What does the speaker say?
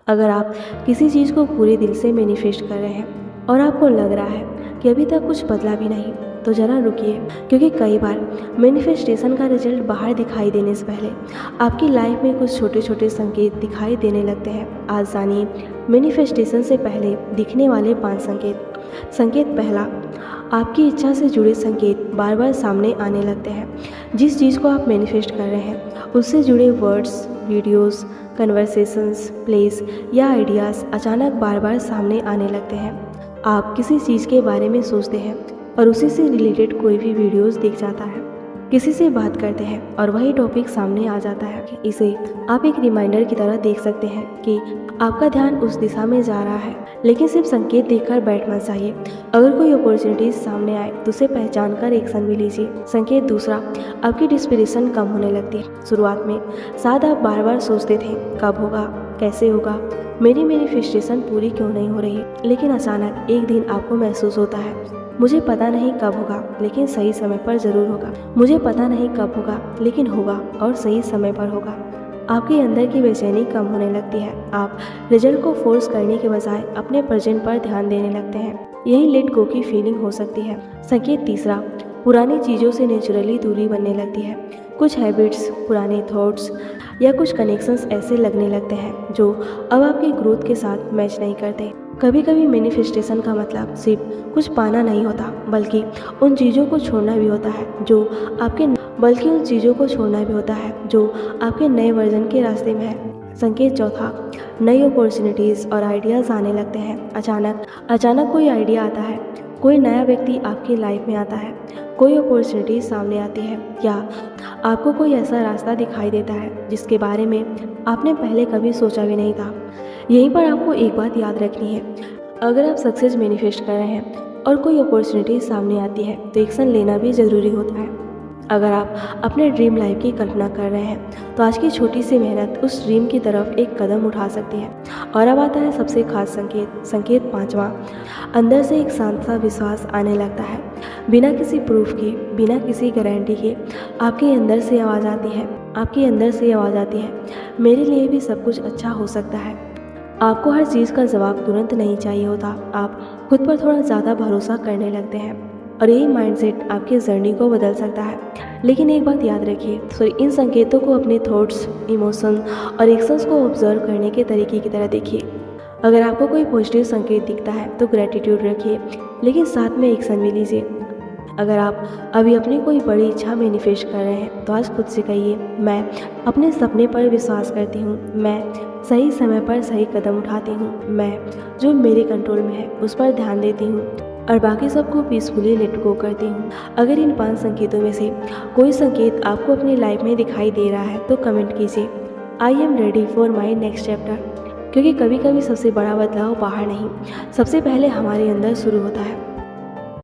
अगर आप किसी चीज़ को पूरे दिल से मैनिफेस्ट कर रहे हैं और आपको लग रहा है कि अभी तक कुछ बदला भी नहीं, तो ज़रा रुकिए, क्योंकि कई बार मैनिफेस्टेशन का रिजल्ट बाहर दिखाई देने से पहले आपकी लाइफ में कुछ छोटे छोटे संकेत दिखाई देने लगते हैं। आज जानिए मैनिफेस्टेशन से पहले दिखने वाले 5 संकेत। संकेत पहला, आपकी इच्छा से जुड़े संकेत बार बार सामने आने लगते हैं। जिस चीज़ को आप मैनिफेस्ट कर रहे हैं उससे जुड़े वर्ड्स, वीडियोस, कन्वर्सेशंस, प्लेस या आइडियाज़ अचानक बार बार सामने आने लगते हैं। आप किसी चीज़ के बारे में सोचते हैं और उसी से रिलेटेड कोई भी वीडियोस दिख जाता है। किसी से बात करते हैं और वही टॉपिक सामने आ जाता है। इसे आप एक रिमाइंडर की तरह देख सकते हैं कि आपका ध्यान उस दिशा में जा रहा है, लेकिन सिर्फ संकेत देखकर बैठना चाहिए। अगर कोई अपॉर्चुनिटीज सामने आए तो उसे पहचान कर एक्शन भी लीजिए। संकेत दूसरा, आपकी डिस्पिरेशन कम होने लगती है। शुरुआत में शायद आप बार बार सोचते थे कब होगा, कैसे होगा, मेरी मैनिफेस्टेशन पूरी क्यों नहीं हो रही, लेकिन अचानक एक दिन आपको महसूस होता है मुझे पता नहीं कब होगा लेकिन सही समय पर ज़रूर होगा। मुझे पता नहीं कब होगा लेकिन होगा और सही समय पर होगा। आपके अंदर की बेचैनी कम होने लगती है। आप रिजल्ट को फोर्स करने के बजाय अपने प्रेजेंट पर ध्यान देने लगते हैं। यही लेट गो की फीलिंग हो सकती है। संकेत तीसरा, पुरानी चीज़ों से नेचुरली दूरी बनने लगती है। कुछ हैबिट्स, पुराने थॉट्स या कुछ कनेक्शंस ऐसे लगने लगते हैं जो अब आपकी ग्रोथ के साथ मैच नहीं करते। कभी कभी मैनिफेस्टेशन का मतलब सिर्फ कुछ पाना नहीं होता, बल्कि उन चीज़ों को छोड़ना भी होता है जो आपके नए वर्जन के रास्ते में है। संकेत चौथा, नई अपॉर्चुनिटीज़ और आइडियाज़ आने लगते हैं। अचानक कोई आइडिया आता है, कोई नया व्यक्ति आपकी लाइफ में आता है, कोई अपॉर्चुनिटी सामने आती है, या आपको कोई ऐसा रास्ता दिखाई देता है जिसके बारे में आपने पहले कभी सोचा भी नहीं था। यहीं पर आपको एक बात याद रखनी है, अगर आप सक्सेस मैनिफेस्ट कर रहे हैं और कोई अपॉर्चुनिटी सामने आती है तो एक्शन लेना भी ज़रूरी होता है। अगर आप अपने ड्रीम लाइफ की कल्पना कर रहे हैं तो आज की छोटी सी मेहनत उस ड्रीम की तरफ एक कदम उठा सकती है। और अब आता है सबसे खास संकेत। संकेत पांचवा, अंदर से एक शांत सा विश्वास आने लगता है। बिना किसी प्रूफ के, बिना किसी गारंटी के आपके अंदर से आवाज़ आती है, मेरे लिए भी सब कुछ अच्छा हो सकता है। आपको हर चीज़ का जवाब तुरंत नहीं चाहिए होता। आप खुद पर थोड़ा ज़्यादा भरोसा करने लगते हैं और यही माइंडसेट आपकी जर्नी को बदल सकता है। लेकिन एक बात याद रखिए, इन संकेतों को अपने थॉट्स, इमोशन और एक्शंस को ऑब्जर्व करने के तरीके की तरह देखिए। अगर आपको कोई पॉजिटिव संकेत दिखता है तो ग्रैटिट्यूड रखिए, लेकिन साथ में एक्शन भी लीजिए। अगर आप अभी अपनी कोई बड़ी इच्छा मैनिफेस्ट कर रहे हैं तो आज खुद से कहिए, मैं अपने सपने पर विश्वास करती हूँ, मैं सही समय पर सही कदम उठाती हूँ, मैं जो मेरे कंट्रोल में है उस पर ध्यान देती हूँ और बाकी सबको पीसफुली लेट गो करती हूँ। अगर इन 5 संकेतों में से कोई संकेत आपको अपनी लाइफ में दिखाई दे रहा है तो कमेंट कीजिए, I am ready for my next chapter. क्योंकि कभी कभी सबसे बड़ा बदलाव बाहर नहीं, सबसे पहले हमारे अंदर शुरू होता है।